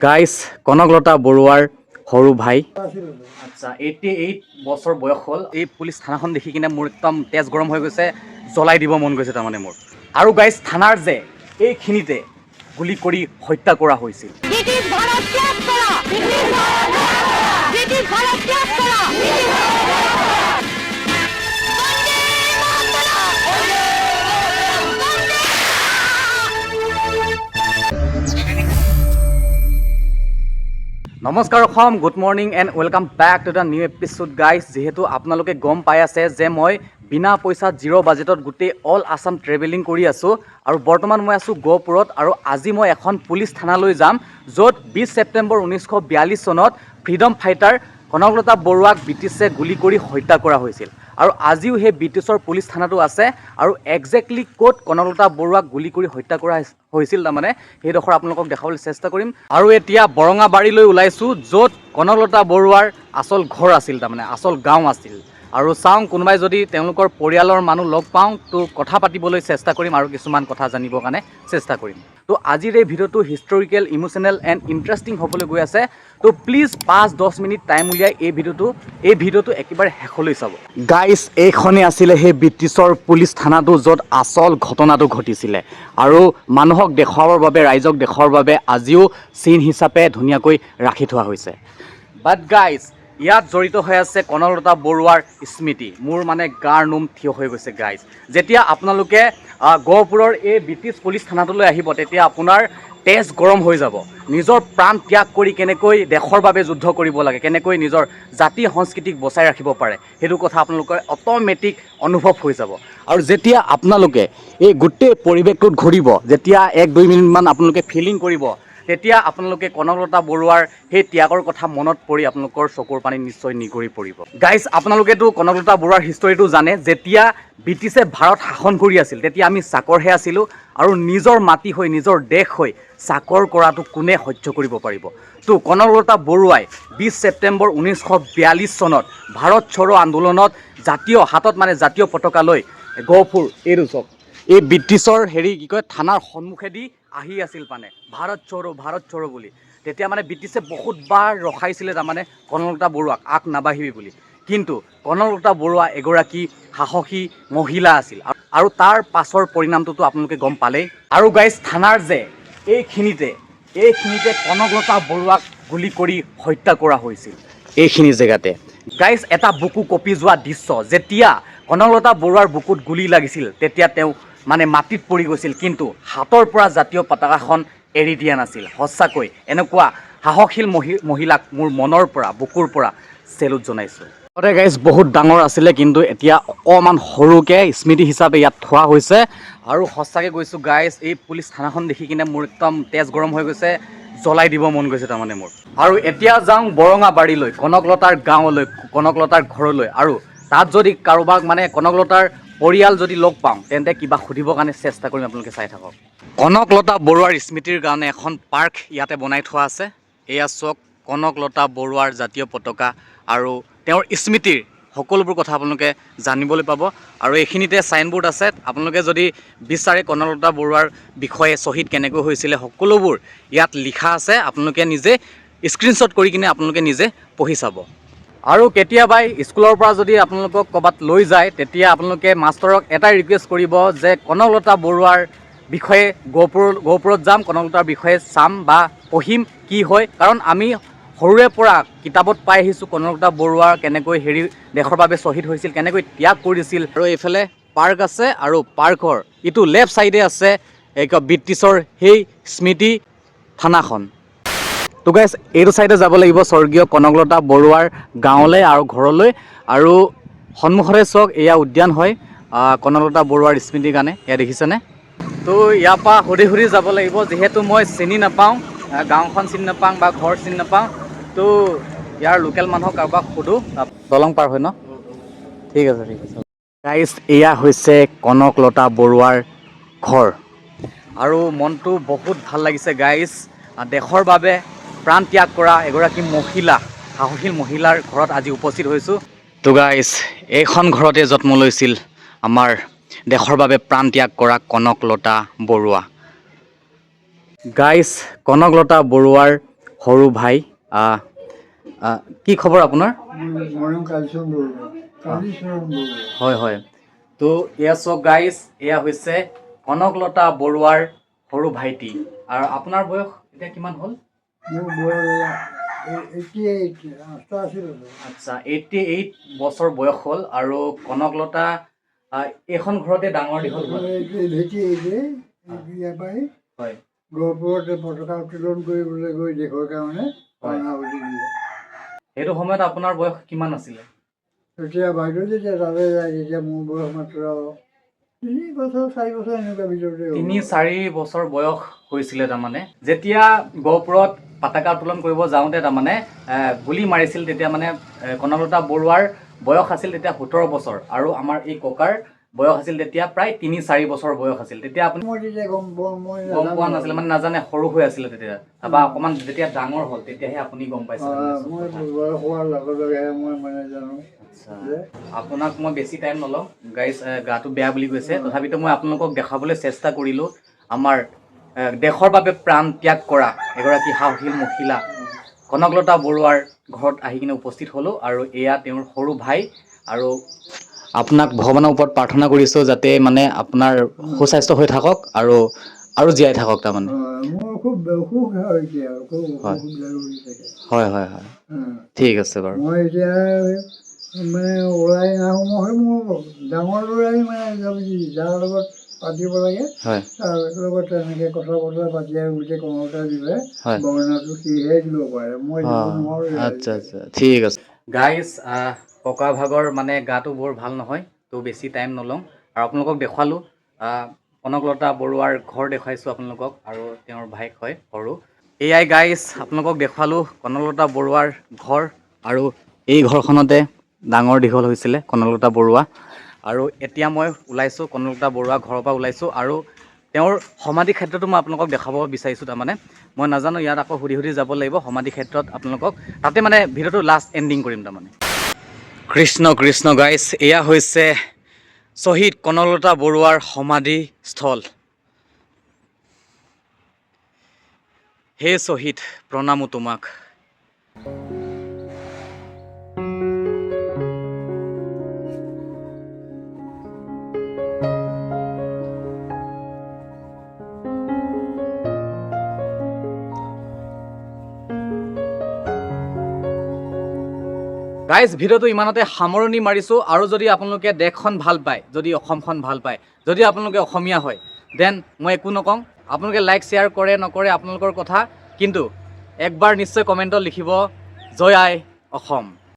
Guys Kanaklata বৰুৱাৰ সৰু ভাই আচ্ছা 88 বছৰ বয়স হ'ল। এই পুলিচ থানাখন দেখি কিনে মোৰ একদম তেজ গৰম হৈ গৈছে, জ্বলাই দিব মন গৈছে তাৰমানে মোৰ। আৰু গাইস থানাৰ যে এইখিনিতে গুলি কৰি হত্যা কৰা হৈছিল। নমস্কাৰ Assam, good morning and welcome back to the new episode guys. যিহেতু আপোনালোকে গম পাই আছে যে মই বিনা পইচাত জিৰ' বাজেটত গোটেই অল আছাম ট্ৰেভেলিং কৰি আছোঁ আৰু বৰ্তমান মই আছোঁ গহপুৰত। আৰু আজি মই এখন পুলিচ থানালৈ যাম য'ত 20 ছেপ্টেম্বৰ 1942 চনত ফ্ৰীডম ফাইটাৰ কনকলতা বৰুৱাক ব্ৰিটিছে গুলি কৰি হত্যা কৰা হৈছিল। আৰু আজিও সেই ব্ৰিটিছৰ পুলিচ থানাটো আছে আৰু একজেক্টলি ক'ত কনকলতা বৰুৱাক গুলি কৰি হত্যা কৰা হৈছিল তাৰমানে সেইডোখৰ আপোনালোকক দেখাবলৈ চেষ্টা কৰিম। আৰু এতিয়া বৰঙাবাৰীলৈ ওলাইছোঁ য'ত কনকলতা বৰুৱাৰ আচল ঘৰ আছিল, তাৰমানে আচল গাঁও আছিল। আৰু চাওঁ কোনোবাই যদি তেওঁলোকৰ পৰিয়ালৰ মানুহ লগ পাওঁ তো কথা পাতিবলৈ চেষ্টা কৰিম আৰু কিছুমান কথা জানিবৰ কাৰণে চেষ্টা কৰিম। তো আজিৰ এই ভিডিঅ'টো হিষ্টৰিকেল, ইম'চনেল এণ্ড ইণ্টাৰেষ্টিং হ'বলৈ গৈ আছে। তো প্লিজ 5-10 মিনিট টাইম উলিয়াই এই ভিডিঅ'টো একেবাৰে শেষলৈ চাব। গাইজ এইখনেই আছিলে সেই ব্ৰিটিছৰ পুলিচ থানাটো য'ত আচল ঘটনাটো ঘটিছিলে আৰু মানুহক দেখুৱাবৰ বাবে, ৰাইজক দেখুৱাবৰ বাবে আজিও চিন হিচাপে ধুনীয়াকৈ ৰাখি থোৱা হৈছে। বাট গাইজ ইয়াত জড়িত হৈ আছে কনকলতা বৰুৱাৰ স্মৃতি। মোৰ মানে গাৰ নোম থিয় হৈ গৈছে গাইজ। যেতিয়া আপোনালোকে গহপুৰৰ এই ব্ৰিটিছ পুলিচ থানাটোলৈ আহিব তেতিয়া আপোনাৰ তেজ গৰম হৈ যাব। নিজৰ প্ৰাণ ত্যাগ কৰি কেনেকৈ দেশৰ বাবে যুদ্ধ কৰিব লাগে, কেনেকৈ নিজৰ জাতি সংস্কৃতিক বচাই ৰাখিব পাৰে সেইটো কথা আপোনালোকৰ অট'মেটিক অনুভৱ হৈ যাব। আৰু যেতিয়া আপোনালোকে এই গোটেই পৰিৱেশটোত ঘূৰিব, যেতিয়া 1-2 মিনিটমান আপোনালোকে ফিলিং কৰিব, তেতিয়া আপোনালোকে কনকলতা বৰুৱাৰ সেই ত্যাগৰ কথা মনত পৰি আপোনালোকৰ চকুৰ পানী নিশ্চয় নিগৰি পৰিব। গাইজ আপোনালোকেতো কনকলতা বৰুৱাৰ হিষ্টৰীটো জানে। যেতিয়া ব্ৰিটিছে ভাৰত শাসন কৰি আছিল তেতিয়া আমি চাকৰহে আছিলোঁ আৰু নিজৰ মাটি হৈ, নিজৰ দেশ হৈ চাকৰ কৰাটো কোনে সহ্য কৰিব পাৰিব। তো কনকলতা বৰুৱাই 20 ছেপ্টেম্বৰ 1942 চনত ভাৰত চড়ো আন্দোলনত হাতত জাতীয় পতাকা লৈ গহপুৰ এইটো চক এই ব্ৰিটিছৰ থানাৰ সন্মুখেদি আহি আছিল ভাৰত চড়ো বুলি। তেতিয়া ব্ৰিটিছে বহুতবাৰ ৰখাইছিলে তাৰমানে কনকলতা বৰুৱাক, আগ নাবাঢ়িবি বুলি। কিন্তু কনকলতা বৰুৱা এগৰাকী সাহসী মহিলা আছিল আৰু তাৰ পাছৰ পৰিণামটোতো আপোনালোকে গম পালেই। আৰু গাইজ থানাৰ যে এইখিনিতে কনকলতা বৰুৱাক গুলি কৰি হত্যা কৰা হৈছিল এইখিনি জেগাতে। গাইজ এটা বুকু কঁপি যোৱা দৃশ্য। যেতিয়া কনকলতা বৰুৱাৰ বুকুত গুলি লাগিছিল তেতিয়া তেওঁ মাটিত পৰি গৈছিল, কিন্তু হাতৰ পৰা জাতীয় পতাকাখন এৰি দিয়া নাছিল। সঁচাকৈ এনেকুৱা সাহসীল মহিলাক মোৰ মনৰ পৰা, বুকুৰ পৰা চেলুট জনাইছোঁ। আগতে গাইজ বহুত ডাঙৰ আছিলে কিন্তু এতিয়া অকণমান সৰুকৈ স্মৃতি হিচাপে ইয়াত থোৱা হৈছে। আৰু সঁচাকৈ কৈছোঁ গাইজ, এই পুলিচ থানাখন দেখি কিনে মোৰ একদম তেজ গৰম হৈ গৈছে, জ্বলাই দিব মন গৈছে তাৰমানে মোৰ। আৰু এতিয়া যাওঁ বৰঙাবাৰীলৈ, কনকলতাৰ গাঁৱলৈ, কনকলতাৰ ঘৰলৈ। আৰু তাত যদি কাৰোবাক কনকলতাৰ পৰিয়াল যদি লগ পাওঁ তেন্তে কিবা সুধিবৰ কাৰণে চেষ্টা কৰিম, আপোনালোকে চাই থাকক। কনকলতা বৰুৱাৰ স্মৃতিৰ কাৰণে এখন পাৰ্ক ইয়াতে বনাই থোৱা আছে। এয়া চাওক কনকলতা বৰুৱাৰ জাতীয় পতাকা আৰু তেওঁৰ স্মৃতিৰ সকলোবোৰ কথা আপোনালোকে জানিবলৈ পাব। আৰু এইখিনিতে চাইনবোৰ্ড আছে, আপোনালোকে যদি বিচাৰে কনকলতা বৰুৱাৰ বিষয়ে, শ্বহীদ কেনেকৈ হৈছিলে, সকলোবোৰ ইয়াত লিখা আছে। আপোনালোকে নিজে স্ক্ৰীনশ্বট কৰি কিনে আপোনালোকে নিজে পঢ়ি চাব। আৰু কেতিয়াবাই স্কুলৰ পৰা যদি আপোনালোকক ক'ৰবাত লৈ যায় তেতিয়া আপোনালোকে মাষ্টৰক এটাই ৰিকুৱেষ্ট কৰিব যে কনকলতা বৰুৱাৰ বিষয়ে গহপুৰত যাম, কনকলতাৰ বিষয়ে চাম বা পঢ়িম কি হয়। কাৰণ আমি সৰুৰে পৰা কিতাপত পাই আহিছোঁ কনকলতা বৰুৱা কেনেকৈ দেশৰ বাবে শ্বহীদ হৈছিল, কেনেকৈ ত্যাগ কৰিছিল। আৰু এইফালে পাৰ্ক আছে আৰু পাৰ্কৰ ইটো লেফ্ট ছাইডে আছে ব্ৰিটিছৰ সেই স্মৃতি থানাখন। তো গাইজ এইটো ছাইডে যাব লাগিব স্বৰ্গীয় কনকলতা বৰুৱাৰ গাঁৱলৈ আৰু ঘৰলৈ। আৰু সন্মুখতে চাওক এয়া উদ্যান হয় কনকলতা বৰুৱাৰ স্মৃতিৰ কাৰণে, এয়া দেখিছেনে? তো ইয়াৰ পৰা সুধি যাব লাগিব, যিহেতু মই চিনি নাপাওঁ, গাঁওখন চিনি নাপাওঁ বা ঘৰ চিনি নাপাওঁ। তো ইয়াৰ লোকেল মানুহক কাৰোবাক সোধোঁ। দলং পাৰ হয় ন? ঠিক আছে। গাইজ এয়া হৈছে কনকলতা বৰুৱাৰ ঘৰ আৰু মনটো বহুত ভাল লাগিছে গাইজ। দেশৰ বাবে প্ৰাণ ত্যাগ কৰা এগৰাকী মহিলা, সাহসী মহিলাৰ ঘৰত আজি উপস্থিত হৈছোঁ। তো গাইজ এইখন ঘৰতে জন্ম লৈছিল আমাৰ দেশৰ বাবে প্ৰাণ ত্যাগ কৰা কনকলতা বৰুৱা। গাইজ কনকলতা বৰুৱাৰ সৰু ভাই কি খবৰ আপোনাৰ হয় হয় তো এয়া চাওক গাইজ এয়া হৈছে কনকলতা বৰুৱাৰ সৰু ভাইটি আৰু আপোনাৰ বয়স এতিয়া কিমান হ'ল আচ্ছা 88 বছৰ বয়স হ'ল আৰু কনকলতা এইখন ঘৰতে ডাঙৰ দীঘল হ'ল হয় গহপুৰতে পতাকা উত্তোলন কৰিবলৈ গৈ দেশৰ কাৰণে সেইটো সময়ত আপোনাৰ বয়স কিমান আছিলে তেতিয়া বাইদেউ যেতিয়া তালৈ যায় তেতিয়া মোৰ বয়স মাত্ৰ 3 বছৰ 4 বছৰ এনেকুৱা ভিতৰতে 3-4 বছৰ বয়স হৈছিলে তাৰমানে যেতিয়া গহপুৰত পতাকা উত্তোলন কৰিব যাওঁতে তাৰমানে গুলি মাৰিছিল তেতিয়া মানে কনকলতা বৰুৱাৰ বয়স আছিল তেতিয়া 17 বছৰ আৰু আমাৰ এই ককাৰ বয়স আছিল তেতিয়া প্ৰায় 3-4 বছৰ বয়স আছিল তেতিয়া আপুনি গম পোৱা নাছিলে মানে নাজানে সৰু হৈ আছিলে তেতিয়া তাৰপা অকমান যেতিয়া ডাঙৰ হ'ল তেতিয়াহে আপুনি গম পাইছিল আপোনাক মই বেছি টাইম নলওঁ গাইজ গাটো বেয়া বুলি কৈছে তথাপিতো মই আপোনালোকক দেখাবলৈ চেষ্টা কৰিলোঁ আমাৰ দেশৰ বাবে প্ৰাণ ত্যাগ কৰা এগৰাকী সাহসী মহিলা কনকলতা বৰুৱাৰ ঘৰত আহি কিনে উপস্থিত হ'লোঁ আৰু এয়া তেওঁৰ সৰু ভাই আৰু আপোনাক ভগৱানৰ ওপৰত প্ৰাৰ্থনা কৰিছোঁ যাতে মানে আপোনাৰ সুস্বাস্থ্য হৈ থাকক আৰু জীয়াই থাকক তাৰমানে হয় হয় হয় ঠিক আছে বাৰু মই এতিয়া মানে ওলাই নাহোঁ মোৰ ডাঙৰ ল'ৰাই মানে যাৰ লগত পাতিব লাগে হয় তাৰ লগত তেনেকৈ কথা বতৰা পাতি আৰু গোটেই কনকলতাৰ বিষয়ে বৰ্ণনাটো সিহে দিব পাৰে মই আচ্ছা আচ্ছা ঠিক আছে গাইজ ককা ভাগৰ মানে গাটো বৰ ভাল নহয় তো বেছি টাইম নলওঁ আৰু আপোনালোকক দেখুৱালোঁ কনকলতা বৰুৱাৰ ঘৰ দেখুৱাইছোঁ আপোনালোকক আৰু তেওঁৰ ভাইক হয় সৰু এয়াই গাইজ আপোনালোকক দেখুৱালোঁ কনকলতা বৰুৱাৰ ঘৰ আৰু এই ঘৰখনতে ডাঙৰ দীঘল হৈছিলে কনকলতা বৰুৱা আৰু এতিয়া মই ওলাইছোঁ কনকলতা বৰুৱা ঘৰৰ পৰা ওলাইছোঁ আৰু তেওঁৰ সমাধি ক্ষেত্ৰটো মই আপোনালোকক দেখাব বিচাৰিছোঁ তাৰমানে মই নাজানো ইয়াত আকৌ সুধি যাব লাগিব সমাধি ক্ষেত্ৰত আপোনালোকক তাতে মানে ভিডিঅ'টো লাষ্ট এণ্ডিং কৰিম তাৰমানে কৃষ্ণ কৃষ্ণ গাইজ এয়া হৈছে শ্বহীদ কনকলতা বৰুৱাৰ সমাধিস্থল হে শ্বহীদ প্ৰণামো তোমাক গাইজ ভিডিঅ'টো ইমানতে সামৰণি মাৰিছোঁ আৰু যদি আপোনালোকে দেশখন ভাল পায় যদি অসমখন ভাল পায় যদি আপোনালোকে অসমীয়া হয় দেন মই একো নকওঁ আপোনালোকে লাইক শ্বেয়াৰ কৰে নকৰে আপোনালোকৰ কথা কিন্তু একবাৰ নিশ্চয় কমেণ্টত লিখিব জয় আই অসম